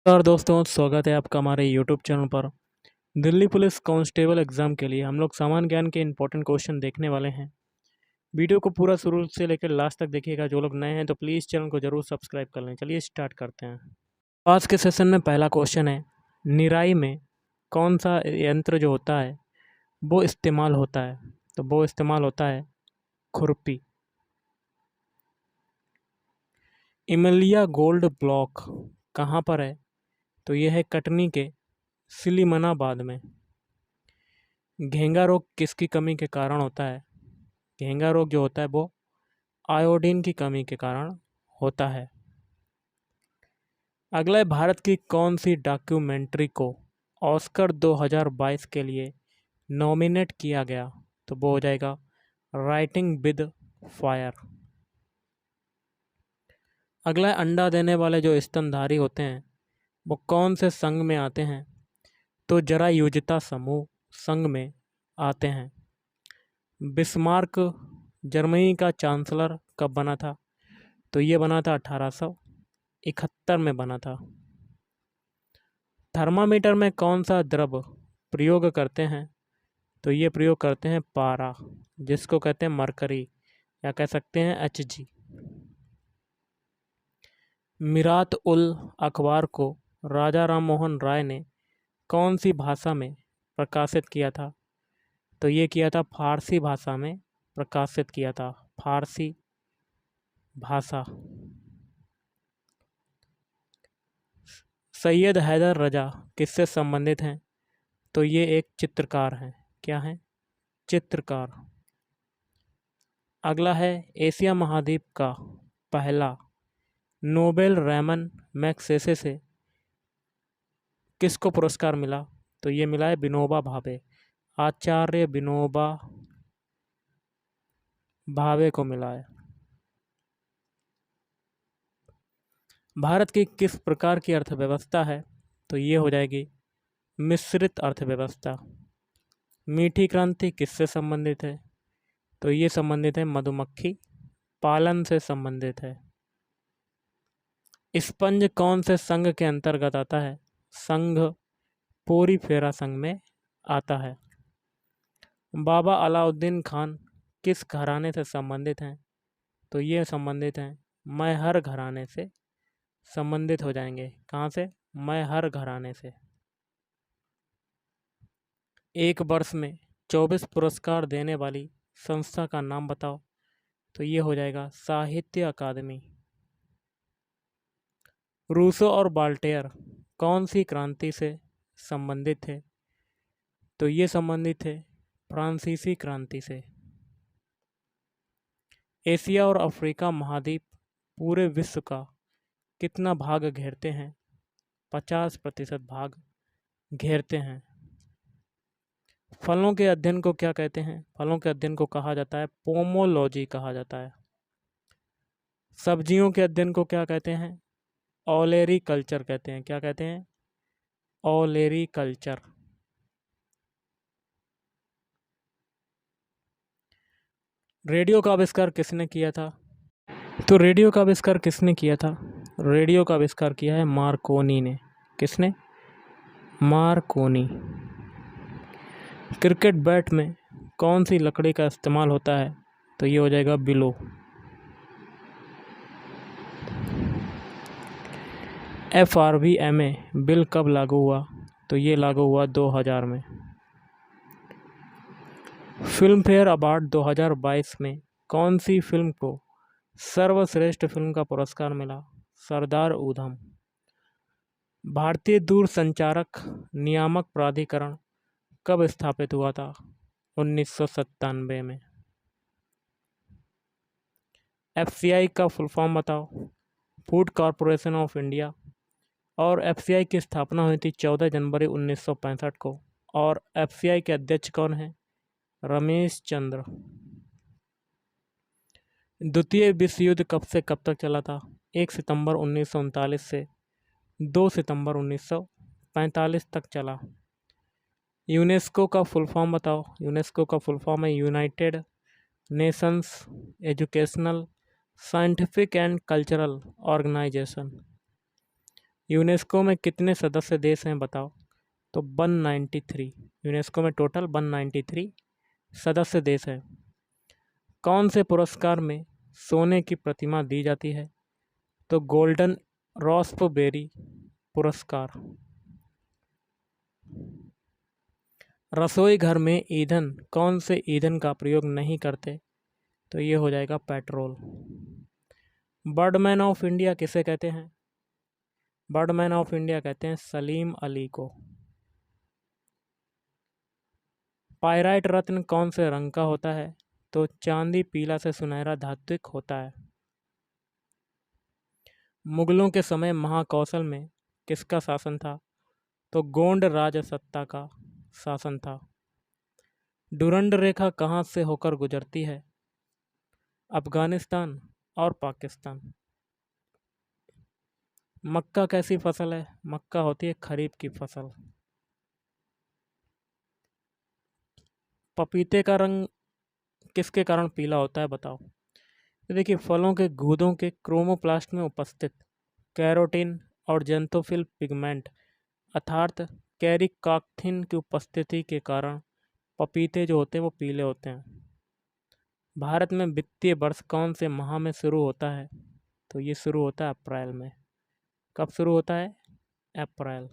और दोस्तों स्वागत है आपका हमारे यूट्यूब चैनल पर। दिल्ली पुलिस कांस्टेबल एग्ज़ाम के लिए हम लोग सामान्य ज्ञान के इंपॉर्टेंट क्वेश्चन देखने वाले हैं। वीडियो को पूरा शुरू से लेकर लास्ट तक देखिएगा। जो लोग नए हैं तो प्लीज़ चैनल को ज़रूर सब्सक्राइब कर लें। चलिए स्टार्ट करते हैं। आज के सेशन में पहला क्वेश्चन है, निराई में कौन सा यंत्र जो होता है वो इस्तेमाल होता है? तो वो इस्तेमाल होता है खुरपी। इमलिया गोल्ड ब्लॉक कहाँ पर है? तो ये है कटनी के सिलीमनाबाद में। घेंगा रोग किसकी कमी के कारण होता है? घेंगा रोग जो होता है वो आयोडीन की कमी के कारण होता है। अगला है, भारत की कौन सी डॉक्यूमेंट्री को ऑस्कर 2022 के लिए नॉमिनेट किया गया? तो वो हो जाएगा राइटिंग विद फायर। अगला है, अंडा देने वाले जो स्तनधारी होते हैं वो कौन से संघ में आते हैं? तो जरायुजता समूह संघ में आते हैं। बिस्मार्क जर्मनी का चांसलर कब बना था? तो ये बना था 1871 में बना था। थर्मामीटर में कौन सा द्रव प्रयोग करते हैं? तो ये प्रयोग करते हैं पारा, जिसको कहते हैं मरकरी या कह सकते हैं Hg। मिरात उल अखबार को राजा राम मोहन राय ने कौन सी भाषा में प्रकाशित किया था? तो ये किया था फारसी भाषा में प्रकाशित किया था, फारसी भाषा। सैयद हैदर रजा किससे संबंधित हैं? तो ये एक चित्रकार हैं। क्या हैं? चित्रकार। अगला है, एशिया महाद्वीप का पहला नोबेल रैमन मैग्सेसे से किसको पुरस्कार मिला? तो ये मिला है विनोबा भावे, आचार्य विनोबा भावे को मिला है। भारत की किस प्रकार की अर्थव्यवस्था है? तो ये हो जाएगी मिश्रित अर्थव्यवस्था। मीठी क्रांति किससे संबंधित है? तो ये संबंधित है मधुमक्खी पालन से संबंधित है। स्पंज कौन से संघ के अंतर्गत आता है? संघ पोरी फेरा संघ में आता है। बाबा अलाउद्दीन खान किस घराने से संबंधित हैं? तो ये संबंधित हैं मैहर घराने से संबंधित हो जाएंगे। कहाँ से? मैहर घराने से। एक वर्ष में 24 पुरस्कार देने वाली संस्था का नाम बताओ। तो ये हो जाएगा साहित्य अकादमी। रूसो और वाल्टेयर कौन सी क्रांति से संबंधित थे? तो ये संबंधित थे फ्रांसीसी क्रांति से। एशिया और अफ्रीका महाद्वीप पूरे विश्व का कितना भाग घेरते हैं? 50% भाग घेरते हैं। फलों के अध्ययन को क्या कहते हैं? फलों के अध्ययन को कहा जाता है पोमोलॉजी कहा जाता है। सब्जियों के अध्ययन को क्या कहते हैं? ऑलेरी कल्चर कहते हैं। क्या कहते हैं? ऑलेरी कल्चर। रेडियो का आविष्कार किसने किया था? तो रेडियो का आविष्कार किसने किया था? रेडियो का आविष्कार किया है मार्कोनी ने। किसने? मार्कोनी। क्रिकेट बैट में कौन सी लकड़ी का इस्तेमाल होता है? तो ये हो जाएगा बिलो। FRBMA बिल कब लागू हुआ? तो ये लागू हुआ 2000 में। फिल्म फेयर अवार्ड 2022 में कौन सी फिल्म को सर्वश्रेष्ठ फिल्म का पुरस्कार मिला? सरदार उधम। भारतीय दूरसंचारक नियामक प्राधिकरण कब स्थापित हुआ था? 1997 में। FCI का फुल फॉर्म बताओ। Food corporation of India. और FCI की स्थापना हुई थी 14 जनवरी 1965 को। और FCI के अध्यक्ष कौन हैं? रमेश चंद्र। द्वितीय विश्व युद्ध कब से कब तक चला था? 1 सितंबर 1939 से 2 सितंबर 1945 तक चला। यूनेस्को का फुल फॉर्म बताओ। यूनेस्को का फुल फॉर्म है United Nations Educational Scientific and Cultural Organization. UNESCO में कितने सदस्य देश हैं बताओ? तो 193। यूनेस्को में टोटल 193 सदस्य देश हैं। कौन से पुरस्कार में सोने की प्रतिमा दी जाती है? तो गोल्डन रॉस्पबेरी पुरस्कार। रसोई घर में ईंधन कौन से ईंधन का प्रयोग नहीं करते? तो ये हो जाएगा पेट्रोल। बर्डमैन ऑफ इंडिया किसे कहते हैं? बर्डमैन ऑफ इंडिया कहते हैं सलीम अली को। पाइराइट रत्न कौन से रंग का होता है? तो चांदी पीला से सुनहरा धात्विक होता है। मुगलों के समय महाकौशल में किसका शासन था? तो गोंड राजसत्ता का शासन था। डुरंड रेखा कहाँ से होकर गुजरती है? अफगानिस्तान और पाकिस्तान। मक्का कैसी फसल है? मक्का होती है खरीफ की फसल। पपीते का रंग किसके कारण पीला होता है बताओ? तो देखिए, फलों के गूदों के क्रोमोप्लास्ट में उपस्थित कैरोटीन और जेंथोफिल पिगमेंट अर्थात कैरिकाक्थिन की उपस्थिति के कारण पपीते जो होते हैं वो पीले होते हैं। भारत में वित्तीय वर्ष कौन से माह में शुरू होता है? तो ये शुरू होता है अप्रैल में। कब शुरू होता है? अप्रैल।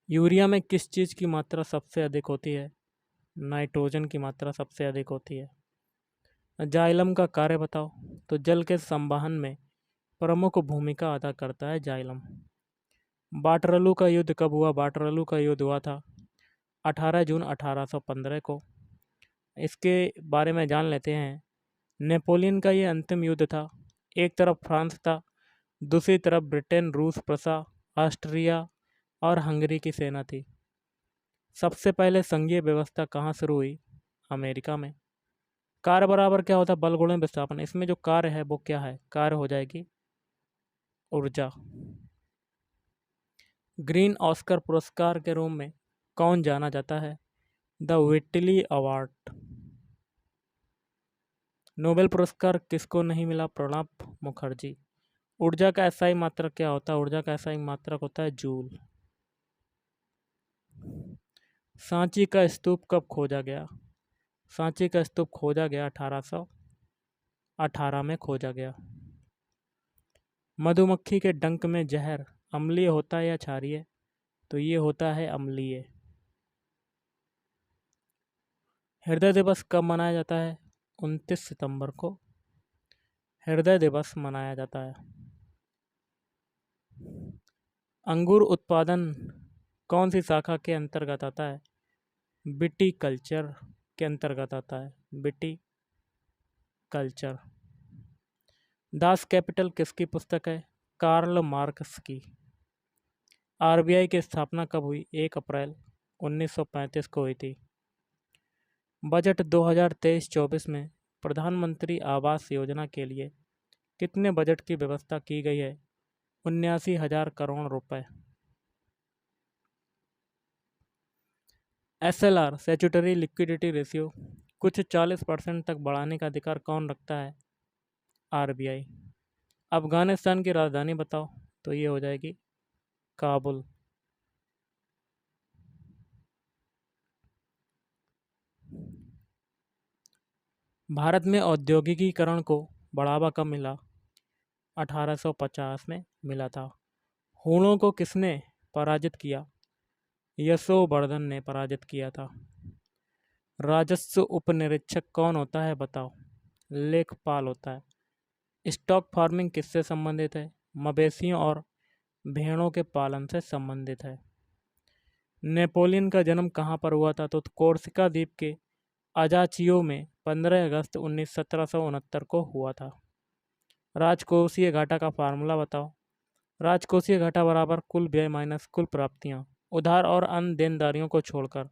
यूरिया में किस चीज़ की मात्रा सबसे अधिक होती है? नाइट्रोजन की मात्रा सबसे अधिक होती है। जाइलम का कार्य बताओ? तो जल के संवहन में प्रमुख भूमिका अदा करता है जाइलम। वाटरलू का युद्ध कब हुआ? वाटरलू का युद्ध हुआ था 18 जून 1815 को। इसके बारे में जान लेते हैं। नेपोलियन का ये अंतिम युद्ध था। एक तरफ फ्रांस था, दूसरी तरफ ब्रिटेन, रूस, प्रसा, ऑस्ट्रिया और हंगरी की सेना थी। सबसे पहले संघीय व्यवस्था कहाँ शुरू हुई? अमेरिका में। कार्य बराबर क्या होता है? बल गुणन विस्थापन। इसमें जो कार्य है वो क्या है? कार्य हो जाएगी ऊर्जा। ग्रीन ऑस्कर पुरस्कार के रूप में कौन जाना जाता है? The Whitley award. नोबेल पुरस्कार किसको नहीं मिला? प्रणब मुखर्जी। ऊर्जा का एसआई मात्रक क्या होता है? ऊर्जा का एसआई मात्रक होता है जूल। सांची का स्तूप कब खोजा गया? सांची का स्तूप खोजा गया 1818 में खोजा गया। मधुमक्खी के डंक में जहर अम्लीय होता है या क्षारीय? तो ये होता है अम्लीय। हृदय दिवस कब मनाया जाता है? 29 सितंबर को हृदय दिवस मनाया जाता है। अंगूर उत्पादन कौन सी शाखा के अंतर्गत आता है? विटीकल्चर के अंतर्गत आता है। विटीकल्चर। दास कैपिटल किसकी पुस्तक है? कार्ल मार्क्स की। आरबीआई की स्थापना कब हुई? 1 अप्रैल 1935 को हुई थी। बजट 2023-24 में प्रधानमंत्री आवास योजना के लिए कितने बजट की व्यवस्था की गई है? 79,000 करोड़ रुपए। एसएलआर स्टैट्यूटरी लिक्विडिटी रेशियो कुछ 40% तक बढ़ाने का अधिकार कौन रखता है? आरबीआई। अफगानिस्तान की राजधानी बताओ? तो ये हो जाएगी काबुल। भारत में औद्योगिकीकरण को बढ़ावा कब मिला? 1850 में मिला था। हूणों को किसने पराजित किया? यशोवर्धन ने पराजित किया था। राजस्व उपनिरीक्षक कौन होता है बताओ? लेखपाल होता है। स्टॉक फार्मिंग किससे संबंधित है? मवेशियों और भेड़ों के पालन से संबंधित है। नेपोलियन का जन्म कहाँ पर हुआ था? तो कोर्सिका द्वीप के अजाचियो में 15 अगस्त 1769 को हुआ था। राजकोषीय घाटा का फार्मूला बताओ? राजकोषीय घाटा बराबर कुल व्यय माइनस कुल प्राप्तियां उधार और अन्य देनदारियों को छोड़कर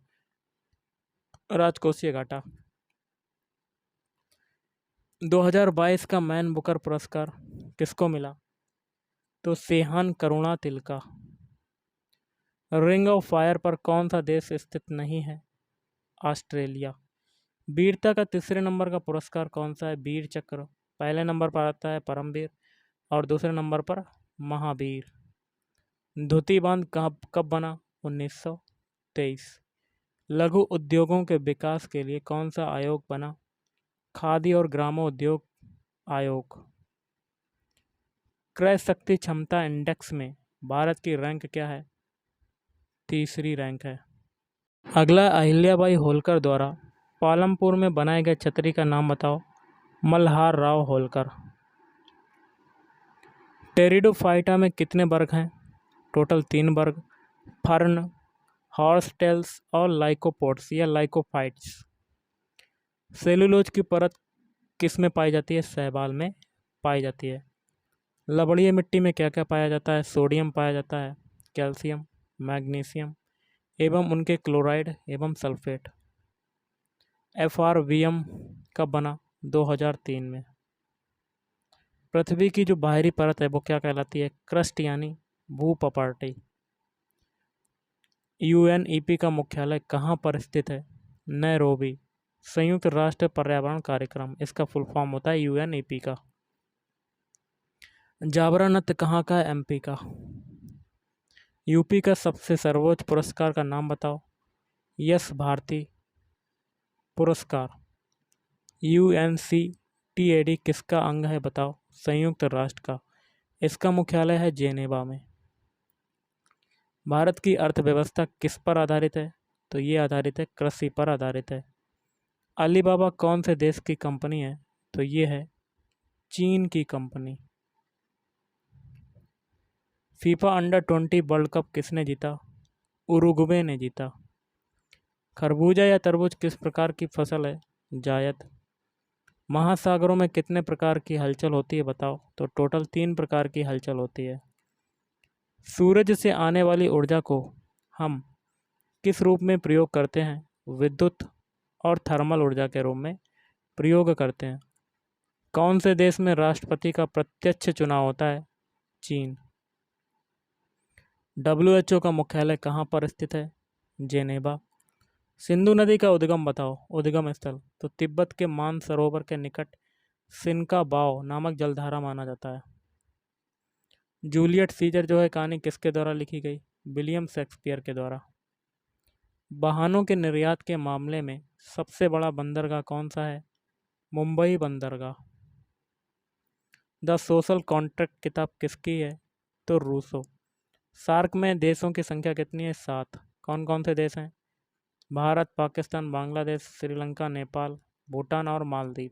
राजकोषीय घाटा। 2022 का मैन बुकर पुरस्कार किसको मिला? तो सेहान करुणा तिलका। रिंग ऑफ फायर पर कौन सा देश स्थित नहीं है? ऑस्ट्रेलिया। वीरता का तीसरे नंबर का पुरस्कार कौन सा है? वीर चक्र। पहले नंबर पर आता है परमवीर और दूसरे नंबर पर महावीर। धोती बांध कब बना? 1923। लघु उद्योगों के विकास के लिए कौन सा आयोग बना? खादी और ग्रामोद्योग आयोग। क्रय शक्ति क्षमता इंडेक्स में भारत की रैंक क्या है? तीसरी रैंक है। अगला अहिल्याबाई होलकर द्वारा पालमपुर में बनाए गए छतरी का नाम बताओ। मल्हार राव होलकर। टेरिडोफाइटा में कितने वर्ग हैं? टोटल 3 वर्ग। फर्न, हॉर्सटेल्स और लाइकोपोड्स या लाइकोफाइट्स। सेलुलोज की परत किस में पाई जाती है? शैवाल में पाई जाती है। लवणीय मिट्टी में क्या क्या पाया जाता है? सोडियम पाया जाता है, कैल्शियम, मैग्नीशियम एवं उनके क्लोराइड एवं सल्फेट। FRVM कब बना? 2003 में। पृथ्वी की जो बाहरी परत है वो क्या कहलाती है? क्रस्ट यानी भूपपाटी। UNEP का मुख्यालय कहाँ पर स्थित है? नैरोबी। संयुक्त राष्ट्र पर्यावरण कार्यक्रम, इसका फुल फॉर्म होता है UNEP का। जाबरा नृत्य कहाँ का है? MP का। यूपी का सबसे सर्वोच्च पुरस्कार का नाम बताओ। यश भारती पुरस्कार। UNCTAD किसका अंग है बताओ? संयुक्त राष्ट्र का। इसका मुख्यालय है जेनेवा में। भारत की अर्थव्यवस्था किस पर आधारित है? तो ये आधारित है कृषि पर आधारित है। अलीबाबा कौन से देश की कंपनी है? तो ये है चीन की कंपनी। फीफा अंडर-20 वर्ल्ड कप किसने जीता? उरुग्वे ने जीता। खरबूजा या तरबूज किस प्रकार की फसल है? जायद। महासागरों में कितने प्रकार की हलचल होती है बताओ? तो टोटल 3 प्रकार की हलचल होती है। सूरज से आने वाली ऊर्जा को हम किस रूप में प्रयोग करते हैं? विद्युत और थर्मल ऊर्जा के रूप में प्रयोग करते हैं। कौन से देश में राष्ट्रपति का प्रत्यक्ष चुनाव होता है? चीन। WHO का मुख्यालय कहाँ पर स्थित है? जेनेवा। सिंधु नदी का उद्गम बताओ, उद्गम स्थल। तो तिब्बत के मानसरोवर के निकट सिनका बाव नामक जलधारा माना जाता है। जूलियट सीजर जो है कहानी किसके द्वारा लिखी गई? विलियम शेक्सपियर के द्वारा। वाहनों के निर्यात के मामले में सबसे बड़ा बंदरगाह कौन सा है? मुंबई बंदरगाह। द सोशल कॉन्ट्रैक्ट किताब किसकी है? तो रूसो। सार्क में देशों की संख्या कितनी है? 7। कौन कौन से देश हैं? भारत, पाकिस्तान, बांग्लादेश, श्रीलंका, नेपाल, भूटान और मालदीव।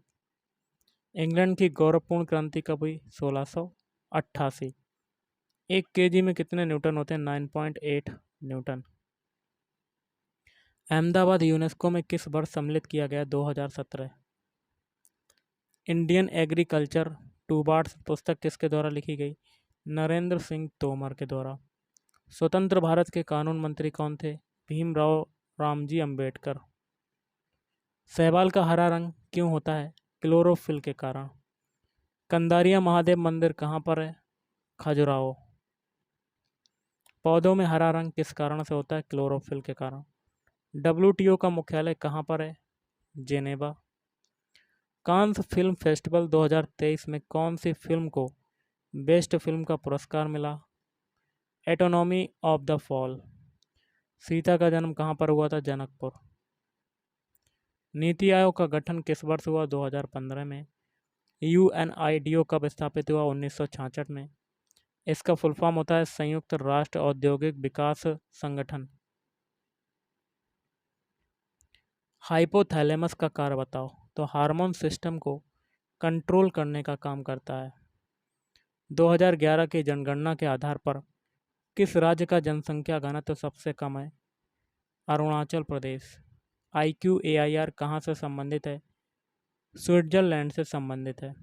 इंग्लैंड की गौरवपूर्ण क्रांति कब हुई? 1688। 1 kg में कितने न्यूटन होते हैं? 9.8 न्यूटन। अहमदाबाद यूनेस्को में किस वर्ष सम्मिलित किया गया? 2017। इंडियन एग्रीकल्चर टू बार्ड्स पुस्तक किसके द्वारा लिखी गई? नरेंद्र सिंह तोमर के द्वारा। स्वतंत्र भारत के कानून मंत्री कौन थे? भीमराव रामजी अंबेडकर। शैवाल का हरा रंग क्यों होता है? क्लोरोफिल के कारण। कंदारिया महादेव मंदिर कहाँ पर है? खजुराहो। पौधों में हरा रंग किस कारण से होता है? क्लोरोफिल के कारण। WTO का मुख्यालय कहाँ पर है? जेनेवा। कांस फिल्म फेस्टिवल 2023 में कौन सी फिल्म को बेस्ट फिल्म का पुरस्कार मिला? Autonomy of the fall. Sita का जन्म कहाँ पर हुआ था? जनकपुर। नीति आयोग का गठन किस वर्ष हुआ? 2015 में। UNIDO कब स्थापित हुआ? 1966 में। इसका फुल फॉर्म होता है संयुक्त राष्ट्र औद्योगिक विकास संगठन। हाइपोथैलेमस का कार्य बताओ। तो हार्मोन सिस्टम को कंट्रोल करने का काम करता है। 2011 की जनगणना के आधार पर किस राज्य का जनसंख्या घनत्व सबसे कम है? अरुणाचल प्रदेश। IQAIR कहाँ से संबंधित है? स्विट्जरलैंड से संबंधित है।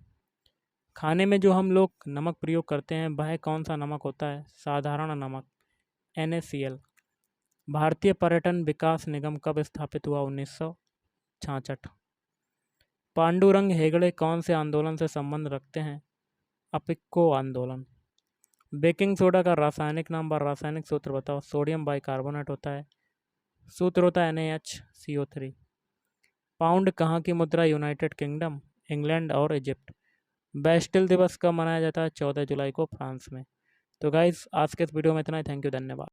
खाने में जो हम लोग नमक प्रयोग करते हैं वह कौन सा नमक होता है? साधारण नमक, NaCl। भारतीय पर्यटन विकास निगम कब स्थापित हुआ? 1966। पांडुरंग हेगड़े कौन से आंदोलन से संबंध रखते हैं? अपिक्को आंदोलन। बेकिंग सोडा का रासायनिक नाम व रासायनिक सूत्र बताओ। सोडियम बाइकार्बोनेट होता है, सूत्र होता है NaHCO3। पाउंड कहाँ की मुद्रा? यूनाइटेड किंगडम, इंग्लैंड और इजिप्ट। बेस्टिल दिवस कब मनाया जाता है? 14 जुलाई को फ्रांस में। तो गाइज़ आज के इस वीडियो में इतना ही। थैंक यू, धन्यवाद।